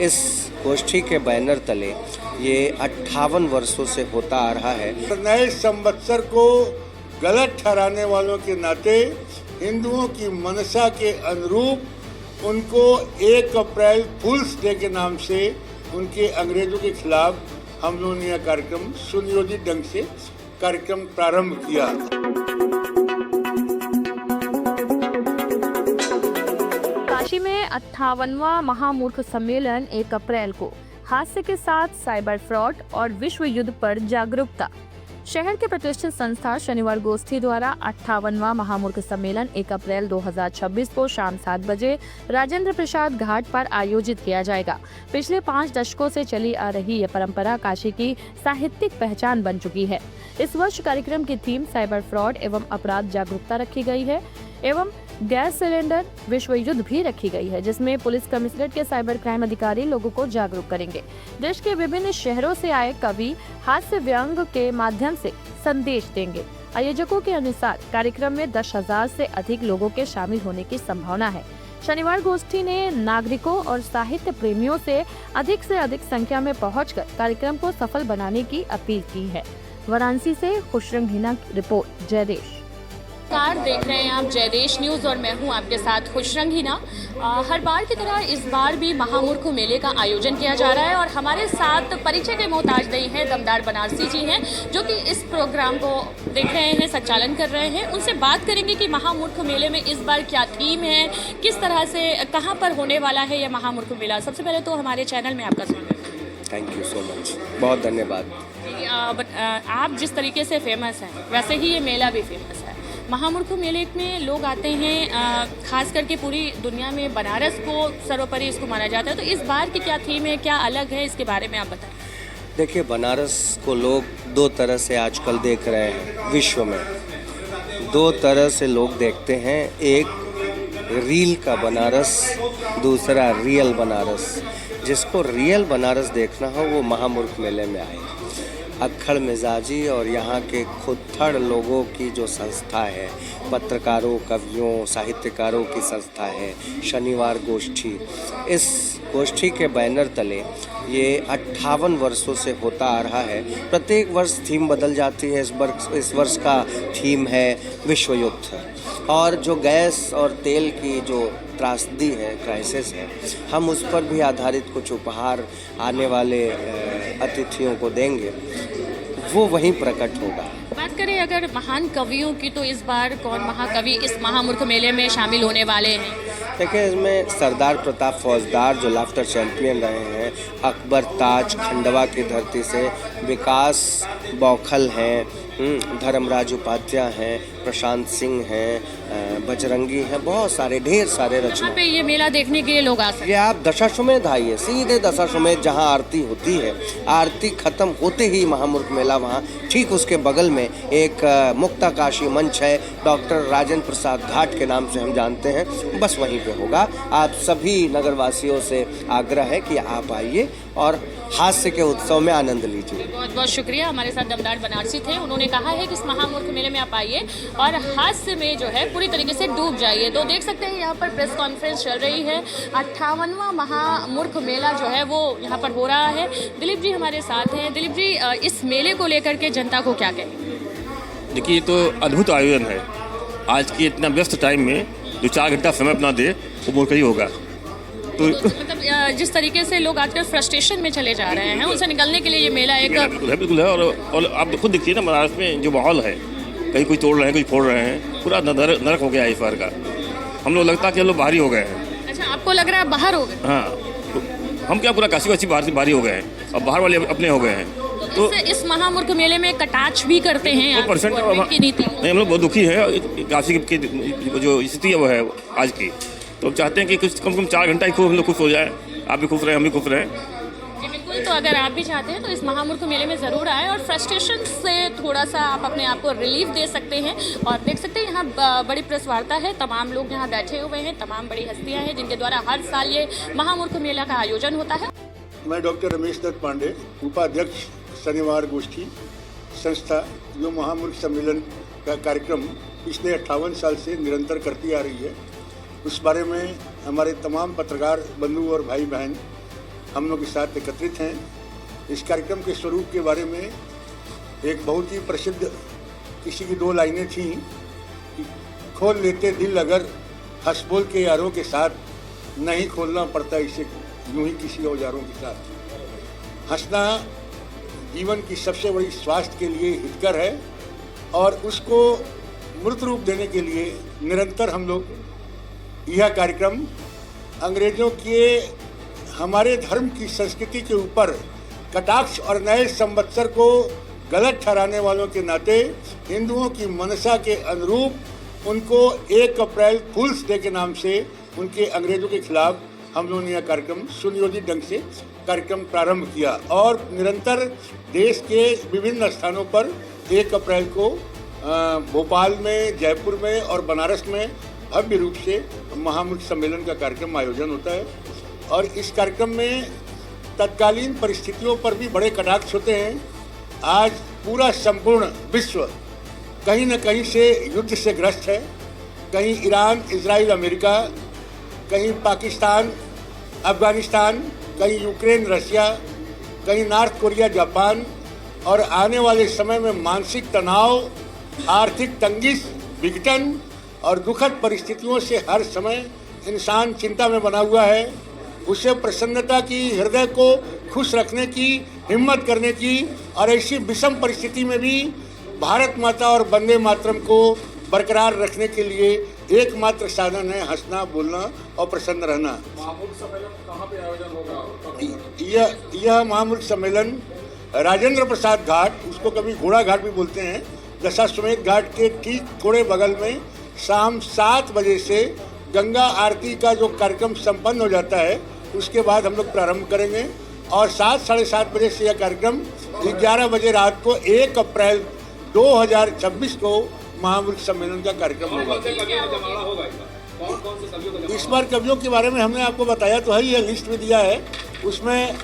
इस गोष्ठी के बैनर तले ये 58 वर्षों से होता आ रहा है। नए संवत्सर को गलत ठहराने वालों के नाते हिंदुओं की मनसा के अनुरूप उनको 1 अप्रैल फूल्स डे के नाम से उनके अंग्रेजों के खिलाफ हम लोगों ने यह कार्यक्रम सुनियोजित ढंग से कार्यक्रम प्रारंभ किया। काशी में 58वां महामूर्ख सम्मेलन 1 अप्रैल को हास्य के साथ साइबर फ्रॉड और विश्व युद्ध पर जागरूकता। शहर के प्रतिष्ठित संस्था शनिवार गोष्ठी द्वारा 58वां महामूर्ख सम्मेलन 1 अप्रैल 2026 को शाम 7 बजे राजेंद्र प्रसाद घाट पर आयोजित किया जाएगा। पिछले 5 दशकों से चली आ रही ये परंपरा काशी की साहित्यिक पहचान बन चुकी है। इस वर्ष कार्यक्रम की थीम साइबर फ्रॉड एवं अपराध जागरूकता रखी गई है एवं गैस सिलेंडर विश्व युद्ध भी रखी गई है, जिसमें पुलिस कमिश्नरेट के साइबर क्राइम अधिकारी लोगों को जागरूक करेंगे। देश के विभिन्न शहरों से आए कवि हास्य व्यंग के माध्यम से संदेश देंगे। आयोजकों के अनुसार कार्यक्रम में 10,000 से अधिक लोगों के शामिल होने की संभावना है। शनिवार गोष्ठी ने नागरिकों और साहित्य प्रेमियों से अधिक संख्या में पहुंचकर कार्यक्रम को सफल बनाने की अपील की है। वाराणसी से खुशरंग हिना की रिपोर्ट। जयदेश नमस्कार, देख रहे हैं आप जयदेश न्यूज़ और मैं हूं आपके साथ खुशरंग हिना। हर बार की तरह इस बार भी महामूर्ख मेले का आयोजन किया जा रहा है और हमारे साथ परिचय के मोहताज नहीं हैं, दमदार बनारसी जी हैं जो कि इस प्रोग्राम को देख रहे हैं, संचालन कर रहे हैं। उनसे बात करेंगे कि महामूर्ख मेले में इस बार क्या थीम है, किस तरह से कहाँ पर होने वाला है यह महामूर्ख मेला। सबसे पहले तो हमारे चैनल में आपका स्वागत है। थैंक यू सो मच, बहुत धन्यवाद। आप जिस तरीके से फेमस हैं वैसे ही ये मेला भी फेमस है। महामूर्ख मेले में लोग आते हैं, खास करके पूरी दुनिया में बनारस को सर्वोपरि इसको माना जाता है। तो इस बार की क्या थीम है, क्या अलग है, इसके बारे में आप बताएं। देखिए, बनारस को लोग 2 तरह से आजकल देख रहे हैं। विश्व में 2 तरह से लोग देखते हैं, एक रील का बनारस, दूसरा रियल बनारस। जिसको रियल बनारस देखना हो वो महामूर्ख मेले में आए। अक्खड़ मिजाजी और यहाँ के खुदथड़ लोगों की जो संस्था है, पत्रकारों, कवियों, साहित्यकारों की संस्था है शनिवार गोष्ठी। इस गोष्ठी के बैनर तले ये 58 वर्षों से होता आ रहा है। प्रत्येक वर्ष थीम बदल जाती है। इस वर्ष का थीम है विश्व युद्ध, और जो गैस और तेल की जो त्रासदी है, क्राइसिस है, हम उस पर भी आधारित कुछ उपहार आने वाले अतिथियों को देंगे, वो वहीं प्रकट होगा। बात करें अगर महान कवियों की, तो इस बार कौन महाकवि इस महामूर्ख मेले में शामिल होने वाले हैं? देखिए, इसमें सरदार प्रताप फौजदार जो लाफ्टर चैंपियन रहे हैं, अकबर ताज खंडवा की धरती से, विकास बौखल हैं, धर्मराज उपाध्याय हैं, प्रशांत सिंह हैं, बजरंगी हैं, बहुत सारे, ढेर सारे रचना। पे ये मेला देखने के लिए लोग आ सकते हैं। ये आप दशाश्वमेध आइए, सीधे दशाश्वमेध जहाँ आरती होती है, आरती खत्म होते ही महामूर्ख मेला वहाँ ठीक उसके बगल में एक मुक्ताकाशी मंच है, डॉक्टर राजेंद्र प्रसाद घाट के नाम से हम जानते हैं, बस वहीं पे होगा। आप सभी नगरवासियों से आग्रह है कि आप आइए और हास्य के उत्सव में आनंद लीजिए। बहुत बहुत शुक्रिया। हमारे साथ दमदार बनारसी थे, उन्होंने कहा है कि इस महामूर्ख मेले में आप आइए और हास्य में जो है पूरी तरीके से डूब जाइए। तो देख सकते हैं यहाँ पर प्रेस कॉन्फ्रेंस चल रही है। 58वां महामूर्ख मेला जो है वो यहाँ पर हो रहा है। दिलीप जी हमारे साथ हैं। दिलीप जी, इस मेले को लेकर के जनता को क्या कहें? देखिए, ये तो अद्भुत आयोजन है। आज के इतना व्यस्त टाइम में जो 4 घंटा समय अपना दे वो मूर्ख ही होगा। तो मतलब जिस तरीके से लोग आजकल फ्रस्ट्रेशन में चले जा रहे हैं, उनसे निकलने के लिए ये मेला एक बिल्कुल है। और आप खुद देखिए ना, बनारस में जो माहौल है, कहीं कोई तोड़ रहे हैं, कोई फोड़ रहे हैं, पूरा नरक हो गया है इस बार का। हम लोग लगता है कि हम लोग बाहरी हो गए हैं। अच्छा, आपको लग रहा है बाहर हो गए? हाँ, तो हम क्या पूरा काशी वासी बाहरी हो गए हैं और बाहर वाले अपने हो गए हैं। तो इस महामूर्ख मेले में कटाक्ष भी करते हैं आप गवर्नमेंट की नीति? नहीं, हम लोग बहुत दुखी हैं काशी की जो स्थिति है वो है आज की। तो हम चाहते हैं कि कुछ कम से कम 4 घंटा ही खूब हम लोग खुश हो जाए। आप भी खुश रहें, हम भी खुश रहें। जी बिल्कुल। तो अगर आप भी चाहते हैं तो इस महामूर्ख मेले में ज़रूर आएँ और फ्रस्ट्रेशन से थोड़ा सा आप अपने आप को रिलीफ दे सकते हैं। और देख सकते हैं यहाँ बड़ी प्रेस वार्ता है, तमाम लोग यहाँ बैठे हुए हैं, तमाम बड़ी हस्तियाँ हैं जिनके द्वारा हर साल ये महामूर्ख मेला का आयोजन होता है। मैं डॉक्टर रमेश दत्त पांडे, उपाध्यक्ष शनिवार गोष्ठी संस्था, जो महामूर्ख सम्मेलन का कार्यक्रम पिछले 58 साल से निरंतर करती आ रही है, उस बारे में हमारे तमाम पत्रकार बंधु और भाई बहन हम लोग के साथ एकत्रित हैं। इस कार्यक्रम के स्वरूप के बारे में एक बहुत ही प्रसिद्ध किसी की 2 लाइनें थीं कि खोल लेते दिल अगर हंस बोल के यारों के साथ, नहीं खोलना पड़ता इसे यूं ही किसी औजारों के साथ। हंसना जीवन की सबसे बड़ी स्वास्थ्य के लिए हितकर है और उसको मूर्त रूप देने के लिए निरंतर हम लोग यह कार्यक्रम अंग्रेजों के हमारे धर्म की संस्कृति के ऊपर कटाक्ष और नए संवत्सर को गलत ठहराने वालों के नाते हिंदुओं की मनसा के अनुरूप उनको 1 अप्रैल फूल्स डे के नाम से उनके अंग्रेजों के खिलाफ हम लोगों ने यह कार्यक्रम सुनियोजित ढंग से कार्यक्रम प्रारंभ किया और निरंतर देश के विभिन्न स्थानों पर 1 अप्रैल को भोपाल में, जयपुर में और बनारस में भव्य रूप से महामूर्ख सम्मेलन का कार्यक्रम आयोजन होता है। और इस कार्यक्रम में तत्कालीन परिस्थितियों पर भी बड़े कटाक्ष होते हैं। आज पूरा संपूर्ण विश्व कहीं न कहीं से युद्ध से ग्रस्त है। कहीं ईरान, इजराइल, अमेरिका, कहीं पाकिस्तान, अफगानिस्तान, कहीं यूक्रेन, रशिया, कहीं नॉर्थ कोरिया, जापान और आने वाले समय में मानसिक तनाव, आर्थिक तंगी, विघटन और दुखद परिस्थितियों से हर समय इंसान चिंता में बना हुआ है। उसे प्रसन्नता की, हृदय को खुश रखने की, हिम्मत करने की और ऐसी विषम परिस्थिति में भी भारत माता और वंदे मातरम को बरकरार रखने के लिए एकमात्र साधन है हंसना, बोलना और प्रसन्न रहना। महामूर्ख सम्मेलन कहाँ पे आयोजन होगा? यह महामूर्ख सम्मेलन राजेंद्र प्रसाद घाट, उसको कभी घोड़ा घाट भी बोलते हैं, दशाश्वमेध घाट के ठीक थोड़े बगल में शाम 7 बजे से गंगा आरती का जो कार्यक्रम संपन्न हो जाता है उसके बाद हम लोग प्रारंभ करेंगे और 7, साढ़े 7 बजे से यह कार्यक्रम 11 बजे रात को 1 अप्रैल 2026 को महामूर्ख सम्मेलन का कार्यक्रम होगा। इस बार कवियों के बारे में हमने आपको बताया तो है, यह लिस्ट भी दिया है। उसमें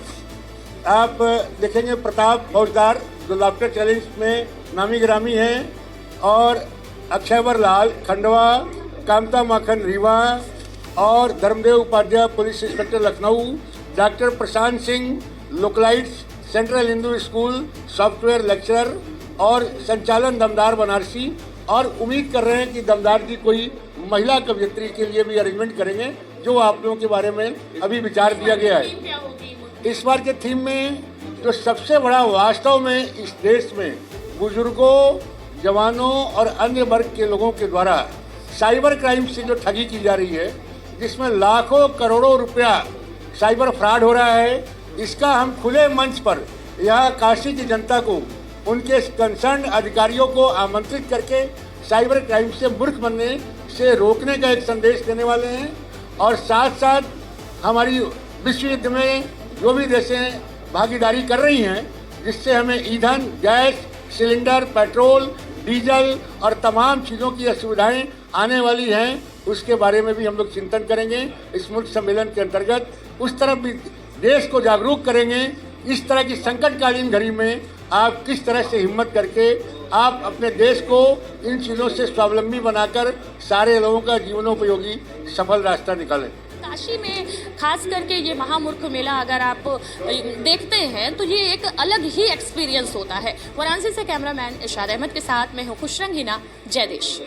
आप देखेंगे प्रताप फौजदार जो लाफ्टर चैलेंज में नामी गिरामी हैं और अक्षयवर लाल खंडवा, कामता माखन रीवा और Dharmdev Upadhyay police inspector Lucknow, doctor Prashant Singh लोकलाइट्स central Hindu school software lecturer और संचालन दमदार बनारसी। और उम्मीद कर रहे हैं कि दमदार जी कोई महिला कवयित्री के लिए भी अरेंजमेंट करेंगे जो आप लोगों के बारे में अभी विचार दिया गया है। इस बार के थीम में जो सबसे बड़ा वास्तव में इस देश में बुजुर्गों, जवानों और अन्य वर्ग के लोगों के द्वारा साइबर क्राइम से जो ठगी की जा रही है, जिसमें लाखों करोड़ों रुपया साइबर फ्रॉड हो रहा है, इसका हम खुले मंच पर यहाँ काशी की जनता को, उनके कंसर्न अधिकारियों को आमंत्रित करके साइबर क्राइम से मूर्ख बनने से रोकने का एक संदेश देने वाले हैं। और साथ साथ हमारी विश्व युद्ध में जो भी देशें भागीदारी कर रही हैं, जिससे हमें ईंधन, गैस, सिलेंडर, पेट्रोल, डीजल और तमाम चीज़ों की असुविधाएं आने वाली हैं, उसके बारे में भी हम लोग चिंतन करेंगे। इस मूर्ख सम्मेलन के अंतर्गत उस तरफ भी देश को जागरूक करेंगे। इस तरह की संकटकालीन घड़ी में आप किस तरह से हिम्मत करके आप अपने देश को इन चीज़ों से स्वावलंबी बनाकर सारे लोगों का जीवनोपयोगी सफल रास्ता निकालें। काशी में खास करके ये महामूर्ख मेला अगर आप देखते हैं तो ये एक अलग ही एक्सपीरियंस होता है। वाराणसी से कैमरामैन इरशाद अहमद के साथ मैं हूँ खुशरंग हिना। जय देश।